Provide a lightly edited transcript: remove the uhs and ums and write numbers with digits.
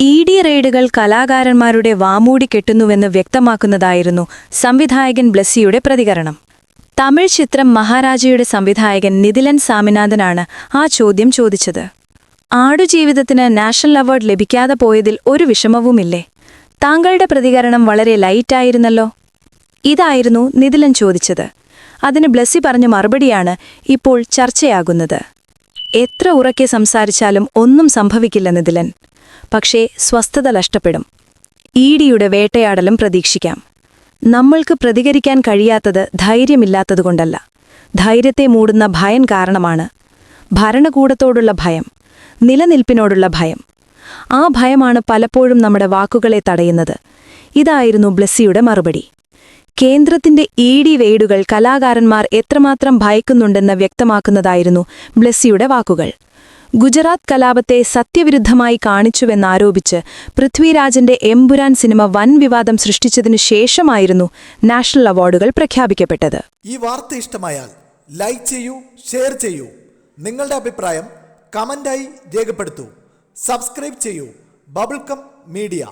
ED. റെയ്ഡുകൾ കലാകാരന്മാരുടെ വാമൂടി കെട്ടുന്നുവെന്ന് വ്യക്തമാക്കുന്നതായിരുന്നു സംവിധായകൻ ബ്ലെസ്സിയുടെ പ്രതികരണം. തമിഴ് ചിത്രം മഹാരാജയുടെ സംവിധായകൻ നിതിലൻ സാമിനാഥനാണ് ആ ചോദ്യം ചോദിച്ചത്. ആടുജീവിതത്തിന് നാഷണൽ അവാർഡ് ലഭിക്കാതെ പോയതിൽ ഒരു വിഷമവുമില്ലേ? താങ്കളുടെ പ്രതികരണം വളരെ ലൈറ്റായിരുന്നല്ലോ. ഇതായിരുന്നു നിതിലൻ ചോദിച്ചത്. അതിന് ബ്ലെസ്സി പറഞ്ഞ മറുപടിയാണ് ഇപ്പോൾ ചർച്ചയാകുന്നത്. എത്ര ഉറക്കെ സംസാരിച്ചാലും ഒന്നും സംഭവിക്കില്ല നിതിലൻ. പക്ഷേ സ്വസ്ഥത നഷ്ടപ്പെടും. ഇ.ഡിയുടെ വേട്ടയാടലും പ്രതീക്ഷിക്കാം. നമ്മൾക്ക് പ്രതികരിക്കാൻ കഴിയാത്തത് ധൈര്യമില്ലാത്തതുകൊണ്ടല്ല, ധൈര്യത്തെ മൂടുന്ന ഭയം കാരണമാണ്. ഭരണകൂടത്തോടുള്ള ഭയം, നിലനിൽപ്പിനോടുള്ള ഭയം. ആ ഭയമാണ് പലപ്പോഴും നമ്മുടെ വാക്കുകളെ തടയുന്നത്. ഇതായിരുന്നു ബ്ലെസ്സിയുടെ മറുപടി. കേന്ദ്രത്തിന്റെ ഇ.ഡി. റെയ്ഡുകൾ കലാകാരന്മാർ എത്രമാത്രം ഭയക്കുന്നുണ്ടെന്ന് വ്യക്തമാക്കുന്നതായിരുന്നു ബ്ലെസ്സിയുടെ വാക്കുകൾ. ഗുജറാത്ത് കലാപത്തെ സത്യവിരുദ്ധമായി കാണിച്ചുവെന്നാരോപിച്ച് പൃഥ്വിരാജിന്റെ എമ്പുരാൻ സിനിമ വൻ വിവാദം സൃഷ്ടിച്ചതിനു ശേഷമായിരുന്നു നാഷണൽ അവാർഡുകൾ പ്രഖ്യാപിക്കപ്പെട്ടത്. ഈ വാർത്ത ഇഷ്ടമായാൽ ലൈക്ക് ചെയ്യൂ, ഷെയർ ചെയ്യൂ. നിങ്ങളുടെ അഭിപ്രായം കമന്റായി രേഖപ്പെടുത്തൂ. സബ്സ്ക്രൈബ് ചെയ്യൂ ബബിൾക്കം മീഡിയ.